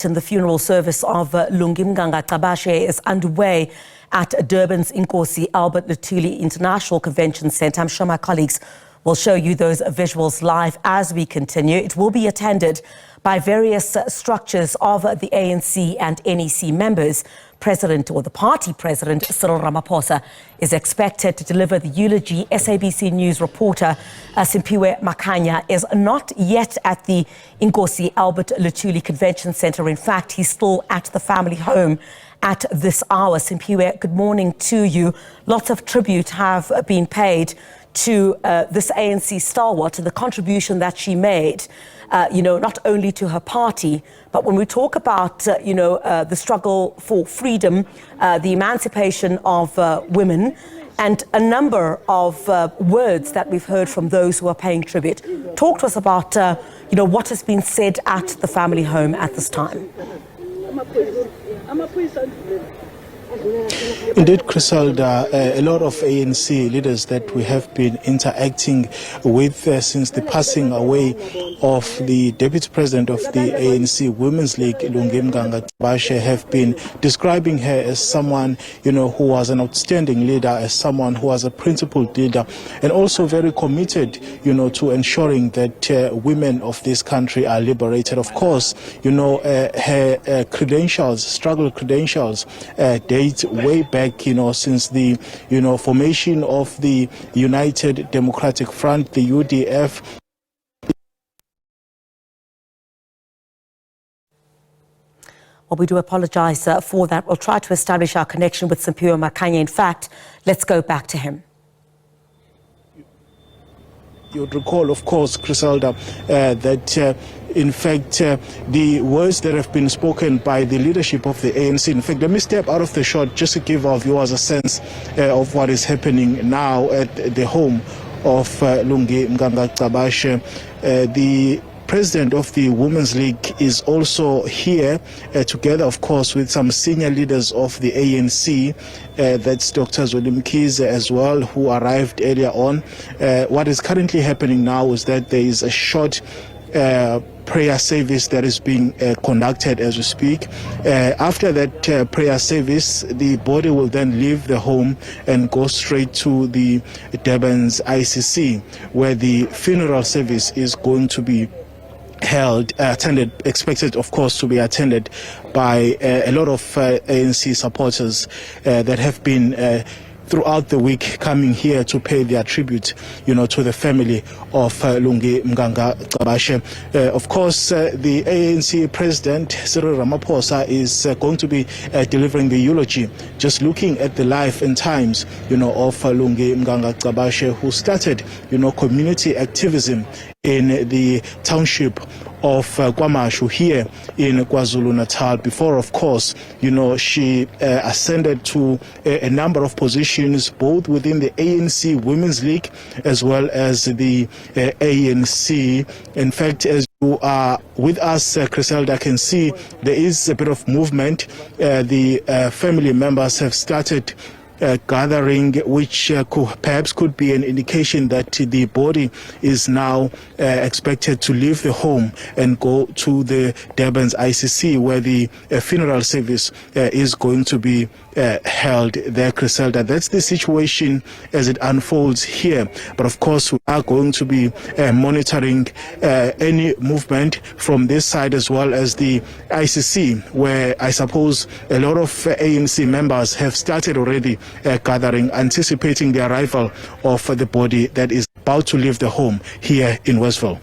And the funeral service of Lungi Mnganga-Gcabashe is underway at Durban's Inkosi Albert Luthuli International Convention Centre. I'm sure my colleagues will show you those visuals live as we continue. It will be attended by various structures of the ANC and NEC members. President, or the party president, Cyril Ramaphosa, is expected to deliver the eulogy. SABC News reporter Simphiwe Makhanya is not yet at the Inkosi Albert Luthuli Convention Centre. In fact, he's still at the family home at this hour. Simphiwe, good morning to you. Lots of tribute have been paid to this ANC stalwart and the contribution that she made, not only to her party, but when we talk about, the struggle for freedom, the emancipation of women, and a number of words that we've heard from those who are paying tribute. Talk to us about, what has been said at the family home at this time. Indeed, Criselda, a lot of ANC leaders that we have been interacting with since the passing away of the Deputy President of the ANC Women's League, Lungi Mnganga-Gcabashe, have been describing her as someone, who was an outstanding leader, as someone who was a principled leader, and also very committed, to ensuring that women of this country are liberated. Of course, her credentials, struggle credentials, date way back, since the, formation of the United Democratic Front, the UDF. Well, we do apologize for that. We'll try to establish our connection with Simphiwe Makhanya. In fact, let's go back to him. You would recall, of course, Criselda, that in fact, the words that have been spoken by the leadership of the ANC. In fact, let me step out of the shot just to give our viewers a sense of what is happening now at the home of Lungi Mnganga-Gcabashe. The President of the Women's League is also here, together, of course, with some senior leaders of the ANC. That's Dr. Mkhize as well, who arrived earlier on. What is currently happening now is that there is a short prayer service that is being conducted as we speak. After that prayer service, the body will then leave the home and go straight to the Durban's ICC, where the funeral service is going to be held, expected, of course, to be attended by a lot of ANC supporters that have been throughout the week coming here to pay their tribute, to the family of Lungi Mnganga-Gcabashe. Of course, the ANC President Cyril Ramaphosa is going to be delivering the eulogy. Just looking at the life and times, of Lungi Mnganga-Gcabashe, who started, community activism in the township of Kwamashu here in KwaZulu-Natal. Before, of course, she ascended to a number of positions, both within the ANC Women's League as well as the ANC. In fact, as you are with us, Criselda, can see there is a bit of movement. The family members have started gathering, which perhaps could be an indication that the body is now expected to leave the home and go to the Durban's ICC, where the funeral service is going to be held there, Criselda. That's the situation as it unfolds here. But of course, we are going to be monitoring any movement from this side as well as the ICC, where I suppose a lot of ANC members have started already gathering, anticipating the arrival of the body that is about to leave the home here in Westville.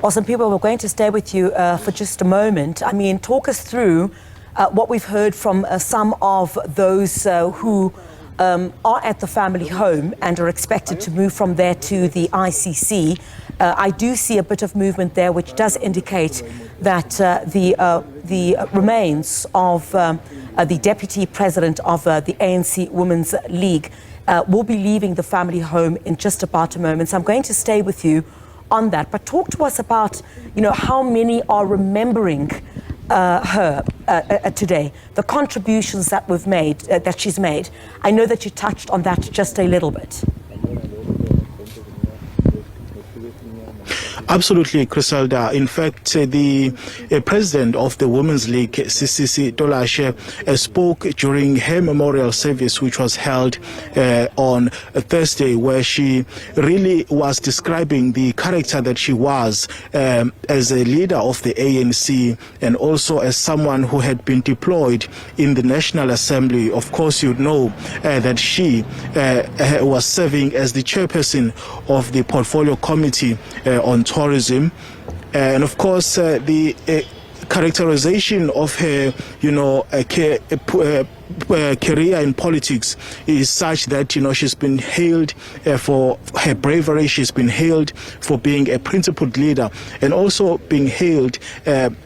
Awesome, people, we're going to stay with you for just a moment. Talk us through what we've heard from some of those who are at the family home and are expected to move from there to the ICC. I do see a bit of movement there, which does indicate that the remains of the Deputy President of the ANC Women's League will be leaving the family home in just about a moment. So I'm going to stay with you on that. But talk to us about, how many are remembering her today, the contributions that we've made, that she's made. I know that you touched on that just a little bit. Absolutely, Criselda. In fact, the president of the Women's League, CCC Tolashe, spoke during her memorial service, which was held on Thursday, where she really was describing the character that she was as a leader of the ANC and also as someone who had been deployed in the National Assembly. Of course, you know that she was serving as the chairperson of the Portfolio Committee on Tourism, and of course the characterization of her, career in politics is such that she's been hailed for her bravery. She's been hailed for being a principled leader, and also being hailed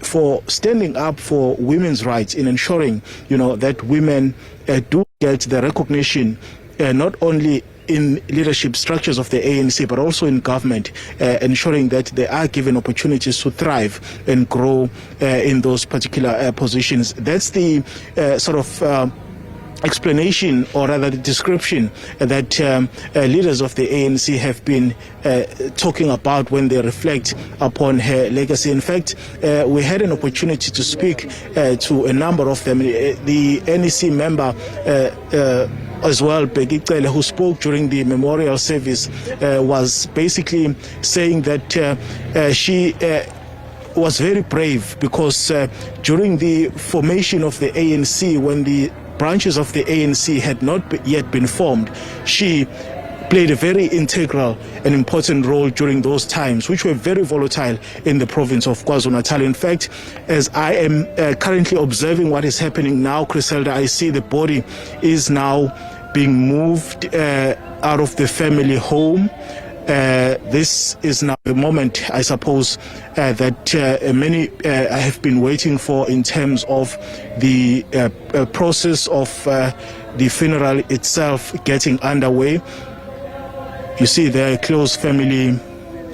for standing up for women's rights in ensuring that women do get the recognition not only in leadership structures of the ANC, but also in government, ensuring that they are given opportunities to thrive and grow in those particular positions. That's the sort of explanation, or rather the description that leaders of the ANC have been talking about when they reflect upon her legacy. In fact, we had an opportunity to speak to a number of them. The NEC member as well, Begicele, who spoke during the memorial service, was basically saying that she was very brave because during the formation of the ANC, when the branches of the ANC had not yet been formed, she played a very integral and important role during those times, which were very volatile in the province of KwaZulu-Natal. In fact, as I am currently observing what is happening now, Criselda, I see the body is now being moved out of the family home. This is now a moment, I suppose, that many have been waiting for in terms of the process of the funeral itself getting underway. You see there close family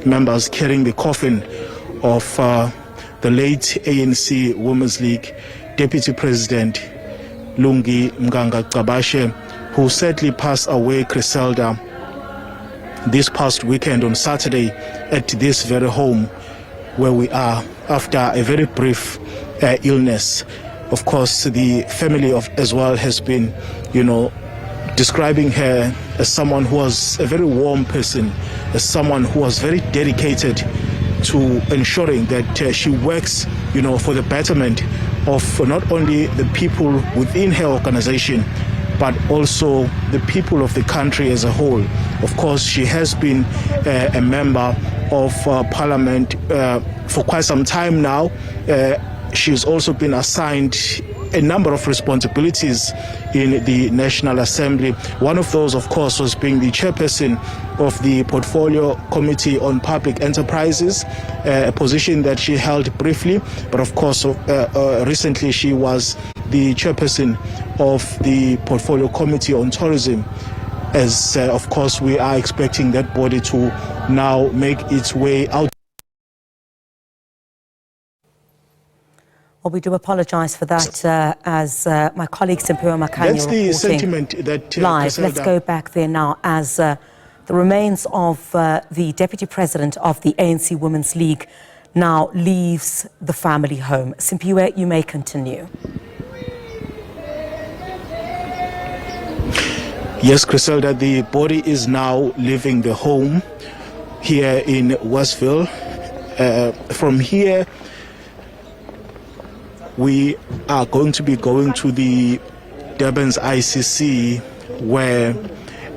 members carrying the coffin of the late ANC Women's League Deputy President Lungi Mnganga-Gcabashe, who sadly passed away, Criselda, this past weekend on Saturday at this very home where we are after a very brief illness. Of course, the family as well has been, describing her as someone who was a very warm person, as someone who was very dedicated to ensuring that she works, for the betterment of not only the people within her organization, but also the people of the country as a whole. Of course, she has been a member of Parliament for quite some time now. She's also been assigned a number of responsibilities in the National Assembly. One of those, of course, was being the chairperson of the Portfolio Committee on Public Enterprises, a position that she held briefly, but of course recently she was the chairperson of the Portfolio Committee on Tourism, as of course we are expecting that body to now make its way out. Well, we do apologise for that, as my colleague Simphiwe Makhanya That's the sentiment that live. Let's go back there now, as the remains of the Deputy President of the ANC Women's League now leaves the family home. Simphiwe, you may continue. Yes, Criselda, the body is now leaving the home here in Westville. From here, we are going to be going to the Durban's ICC, where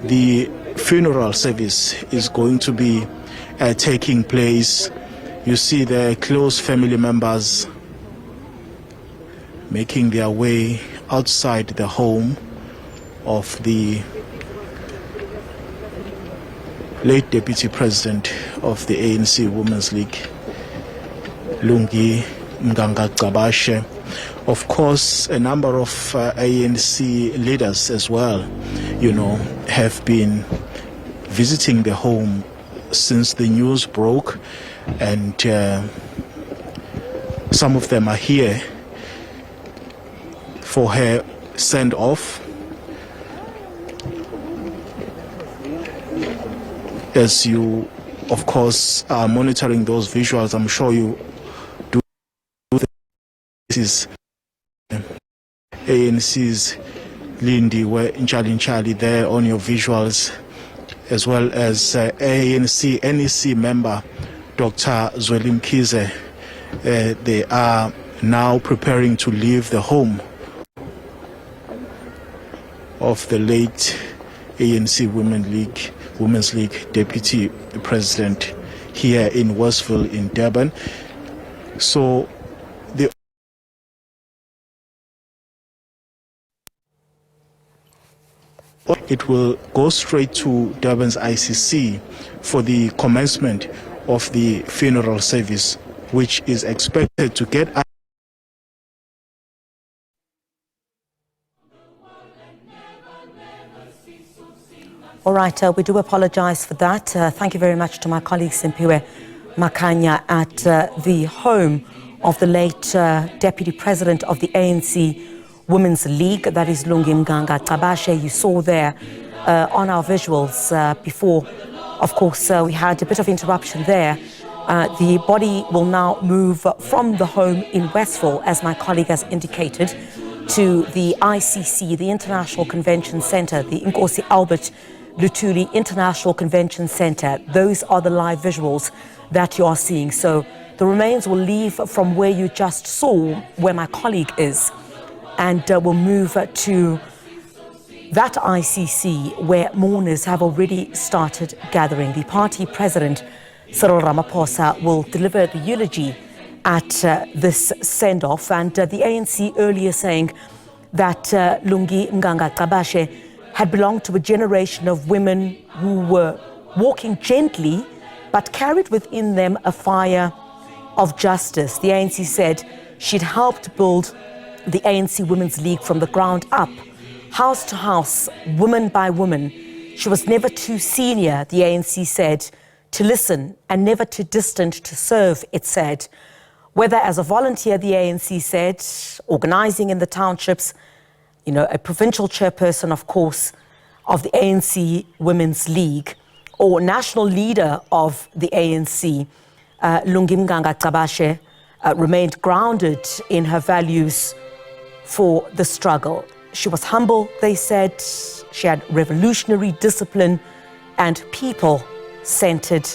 the funeral service is going to be taking place. You see the close family members making their way outside the home of the late Deputy President of the ANC Women's League, Lungi Mnganga-Gcabashe. Of course, a number of ANC leaders as well, have been visiting the home since the news broke, and some of them are here for her send-off. As you of course, are monitoring those visuals. I'm sure you do. This is ANC's Lindy Nchali there on your visuals, as well as ANC NEC member Dr. Zweli Mkhize. They are now preparing to leave the home of the late ANC Women's League Deputy President here in Westville in Durban. So it will go straight to Durban's ICC for the commencement of the funeral service, which is expected to get All right, we do apologize for that. Thank you very much to my colleague Simphiwe Makhanya at the home of the late Deputy President of the ANC Women's League, that is Lungi Mnganga-Gcabashe. You saw there on our visuals before, of course, we had a bit of interruption there. The body will now move from the home in Westville, as my colleague has indicated, to the ICC, the International Convention Center, the Inkosi Luthuli International Convention Center. Those are the live visuals that you are seeing. So the remains will leave from where you just saw, where my colleague is, and will move to that ICC where mourners have already started gathering. The party president, Cyril Ramaphosa, will deliver the eulogy at this send-off, and the ANC earlier saying that Lungi Mnganga-Gcabashe had belonged to a generation of women who were walking gently but carried within them a fire of justice. The ANC said she'd helped build the ANC Women's League from the ground up, house to house, woman by woman. She was never too senior, the ANC said, to listen, and never too distant to serve, it said. Whether as a volunteer, the ANC said, organizing in the townships, you know, a provincial chairperson, of course, of the ANC Women's League, or national leader of the ANC, Lungi Mnganga-Gcabashe, remained grounded in her values for the struggle. She was humble, they said. She had revolutionary discipline and people-centered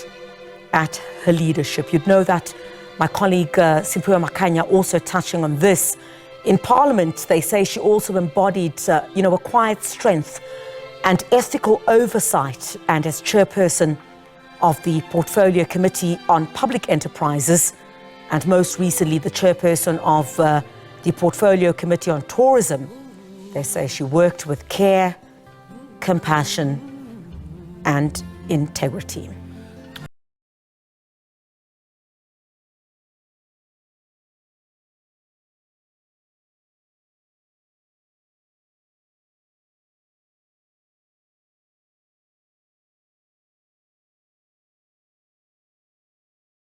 at her leadership. You'd know that my colleague Simphiwe Makhanya also touching on this. In Parliament, they say she also embodied, a quiet strength and ethical oversight, and as chairperson of the Portfolio Committee on Public Enterprises, and most recently the chairperson of the Portfolio Committee on Tourism, they say she worked with care, compassion, and integrity.